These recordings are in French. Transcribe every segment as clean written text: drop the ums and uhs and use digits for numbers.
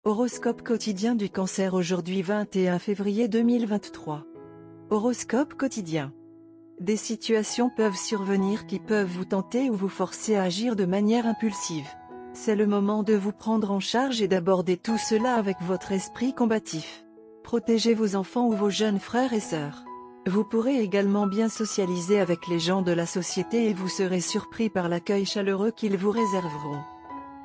Horoscope quotidien du Cancer aujourd'hui 21 février 2023. Horoscope quotidien. Des situations peuvent survenir qui peuvent vous tenter ou vous forcer à agir de manière impulsive. C'est le moment de vous prendre en charge et d'aborder tout cela avec votre esprit combatif. Protégez vos enfants ou vos jeunes frères et sœurs. Vous pourrez également bien socialiser avec les gens de la société et vous serez surpris par l'accueil chaleureux qu'ils vous réserveront.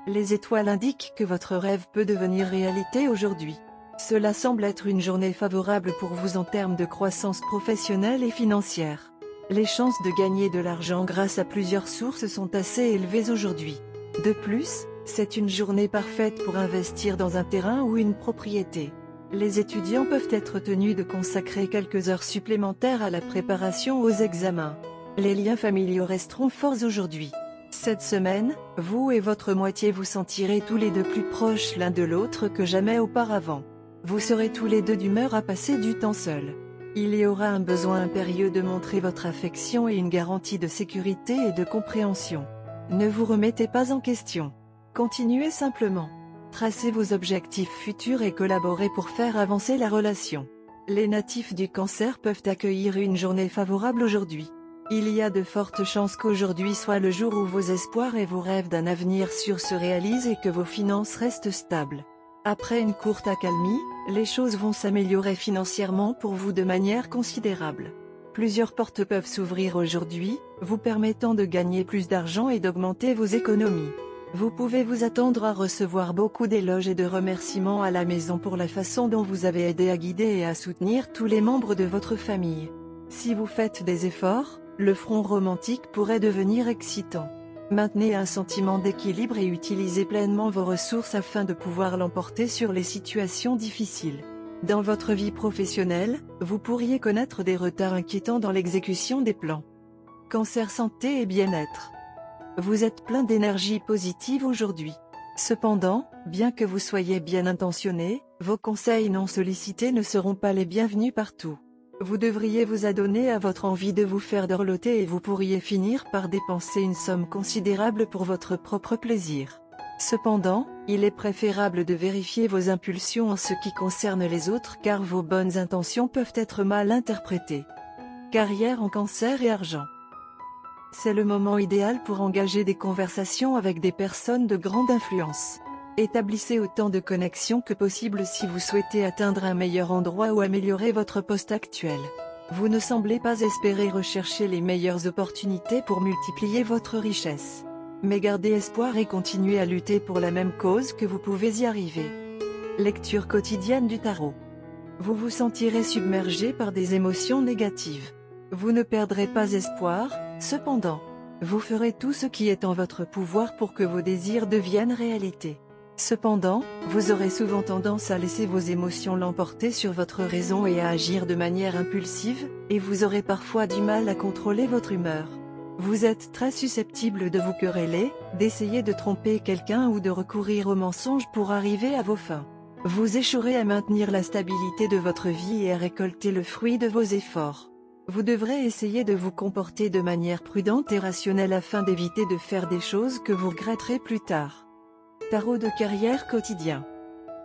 Les étoiles indiquent que votre rêve peut devenir réalité aujourd'hui. Cela semble être une journée favorable pour vous en termes de croissance professionnelle et financière. Les chances de gagner de l'argent grâce à plusieurs sources sont assez élevées aujourd'hui. De plus, c'est une journée parfaite pour investir dans un terrain ou une propriété. Les étudiants peuvent être tenus de consacrer quelques heures supplémentaires à la préparation aux examens. Les liens familiaux resteront forts aujourd'hui. Cette semaine, vous et votre moitié vous sentirez tous les deux plus proches l'un de l'autre que jamais auparavant. Vous serez tous les deux d'humeur à passer du temps seul. Il y aura un besoin impérieux de montrer votre affection et une garantie de sécurité et de compréhension. Ne vous remettez pas en question. Continuez simplement. Tracez vos objectifs futurs et collaborez pour faire avancer la relation. Les natifs du Cancer peuvent accueillir une journée favorable aujourd'hui. Il y a de fortes chances qu'aujourd'hui soit le jour où vos espoirs et vos rêves d'un avenir sûr se réalisent et que vos finances restent stables. Après une courte accalmie, les choses vont s'améliorer financièrement pour vous de manière considérable. Plusieurs portes peuvent s'ouvrir aujourd'hui, vous permettant de gagner plus d'argent et d'augmenter vos économies. Vous pouvez vous attendre à recevoir beaucoup d'éloges et de remerciements à la maison pour la façon dont vous avez aidé à guider et à soutenir tous les membres de votre famille. Si vous faites des efforts, le front romantique pourrait devenir excitant. Maintenez un sentiment d'équilibre et utilisez pleinement vos ressources afin de pouvoir l'emporter sur les situations difficiles. Dans votre vie professionnelle, vous pourriez connaître des retards inquiétants dans l'exécution des plans. Cancer santé et bien-être. Vous êtes plein d'énergie positive aujourd'hui. Cependant, bien que vous soyez bien intentionné, vos conseils non sollicités ne seront pas les bienvenus partout. Vous devriez vous adonner à votre envie de vous faire dorloter et vous pourriez finir par dépenser une somme considérable pour votre propre plaisir. Cependant, il est préférable de vérifier vos impulsions en ce qui concerne les autres car vos bonnes intentions peuvent être mal interprétées. Carrière en Cancer et argent. C'est le moment idéal pour engager des conversations avec des personnes de grande influence. Établissez autant de connexions que possible si vous souhaitez atteindre un meilleur endroit ou améliorer votre poste actuel. Vous ne semblez pas espérer rechercher les meilleures opportunités pour multiplier votre richesse. Mais gardez espoir et continuez à lutter pour la même cause que vous pouvez y arriver. Lecture quotidienne du tarot. Vous vous sentirez submergé par des émotions négatives. Vous ne perdrez pas espoir, cependant. Vous ferez tout ce qui est en votre pouvoir pour que vos désirs deviennent réalité. Cependant, vous aurez souvent tendance à laisser vos émotions l'emporter sur votre raison et à agir de manière impulsive, et vous aurez parfois du mal à contrôler votre humeur. Vous êtes très susceptible de vous quereller, d'essayer de tromper quelqu'un ou de recourir au mensonge pour arriver à vos fins. Vous échouerez à maintenir la stabilité de votre vie et à récolter le fruit de vos efforts. Vous devrez essayer de vous comporter de manière prudente et rationnelle afin d'éviter de faire des choses que vous regretterez plus tard. Tarot de carrière quotidien.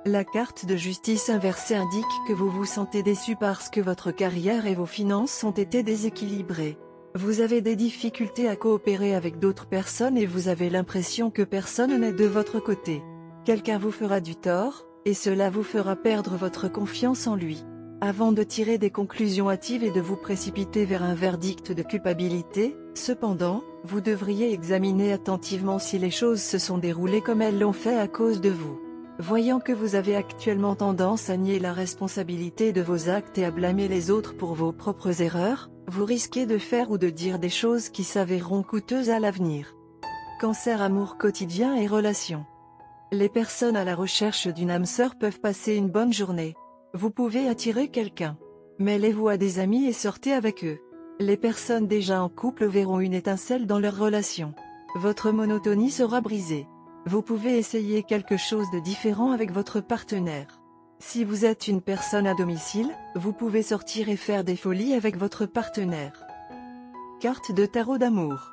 La carte de justice inversée indique que vous vous sentez déçu parce que votre carrière et vos finances ont été déséquilibrées. Vous avez des difficultés à coopérer avec d'autres personnes et vous avez l'impression que personne n'est de votre côté. Quelqu'un vous fera du tort, et cela vous fera perdre votre confiance en lui. Avant de tirer des conclusions hâtives et de vous précipiter vers un verdict de culpabilité, cependant, vous devriez examiner attentivement si les choses se sont déroulées comme elles l'ont fait à cause de vous. Voyant que vous avez actuellement tendance à nier la responsabilité de vos actes et à blâmer les autres pour vos propres erreurs, vous risquez de faire ou de dire des choses qui s'avéreront coûteuses à l'avenir. Cancer amour quotidien et relations. Les personnes à la recherche d'une âme sœur peuvent passer une bonne journée. Vous pouvez attirer quelqu'un. Mêlez-vous à des amis et sortez avec eux. Les personnes déjà en couple verront une étincelle dans leur relation. Votre monotonie sera brisée. Vous pouvez essayer quelque chose de différent avec votre partenaire. Si vous êtes une personne à domicile, vous pouvez sortir et faire des folies avec votre partenaire. Carte de tarot d'amour.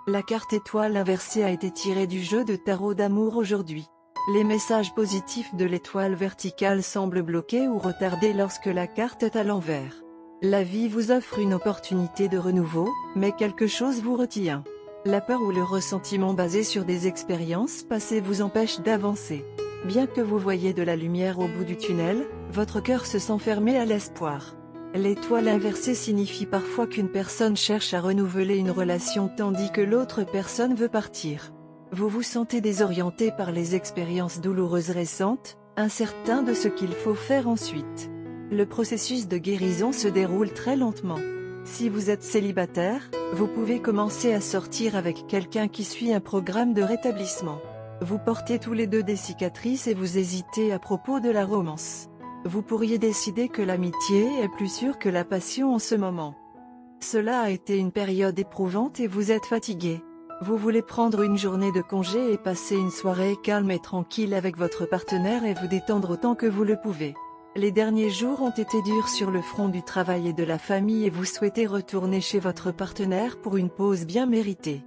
La carte étoile inversée a été tirée du jeu de tarot d'amour aujourd'hui. Les messages positifs de l'étoile verticale semblent bloqués ou retardés lorsque la carte est à l'envers. La vie vous offre une opportunité de renouveau, mais quelque chose vous retient. La peur ou le ressentiment basé sur des expériences passées vous empêche d'avancer. Bien que vous voyez de la lumière au bout du tunnel, votre cœur se sent fermé à l'espoir. L'étoile inversée signifie parfois qu'une personne cherche à renouveler une relation tandis que l'autre personne veut partir. Vous vous sentez désorienté par les expériences douloureuses récentes, incertain de ce qu'il faut faire ensuite. Le processus de guérison se déroule très lentement. Si vous êtes célibataire, vous pouvez commencer à sortir avec quelqu'un qui suit un programme de rétablissement. Vous portez tous les deux des cicatrices et vous hésitez à propos de la romance. Vous pourriez décider que l'amitié est plus sûre que la passion en ce moment. Cela a été une période éprouvante et vous êtes fatigué. Vous voulez prendre une journée de congé et passer une soirée calme et tranquille avec votre partenaire et vous détendre autant que vous le pouvez. Les derniers jours ont été durs sur le front du travail et de la famille et vous souhaitez retourner chez votre partenaire pour une pause bien méritée.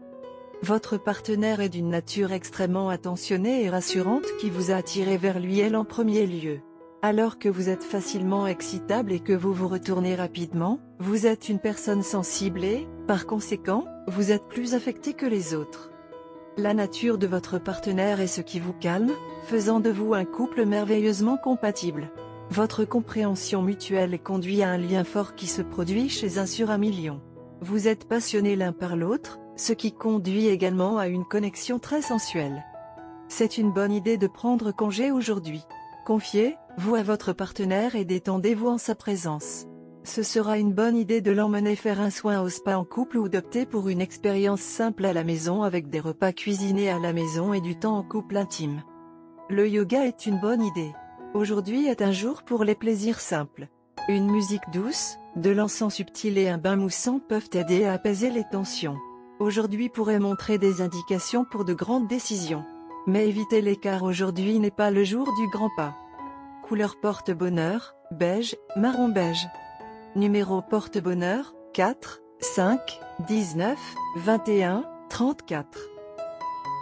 Votre partenaire est d'une nature extrêmement attentionnée et rassurante qui vous a attiré vers lui elle en premier lieu. Alors que vous êtes facilement excitable et que vous vous retournez rapidement, vous êtes une personne sensible et, par conséquent, vous êtes plus affecté que les autres. La nature de votre partenaire est ce qui vous calme, faisant de vous un couple merveilleusement compatible. Votre compréhension mutuelle conduit à un lien fort qui se produit chez un sur 1 million. Vous êtes passionnés l'un par l'autre, ce qui conduit également à une connexion très sensuelle. C'est une bonne idée de prendre congé aujourd'hui. Confiez-vous à votre partenaire et détendez-vous en sa présence. Ce sera une bonne idée de l'emmener faire un soin au spa en couple ou d'opter pour une expérience simple à la maison avec des repas cuisinés à la maison et du temps en couple intime. Le yoga est une bonne idée. Aujourd'hui est un jour pour les plaisirs simples. Une musique douce, de l'encens subtil et un bain moussant peuvent aider à apaiser les tensions. Aujourd'hui pourrait montrer des indications pour de grandes décisions. Mais évitez-les car aujourd'hui n'est pas le jour du grand pas. Couleur porte-bonheur, beige, marron beige. Numéro porte-bonheur, 4, 5, 19, 21, 34.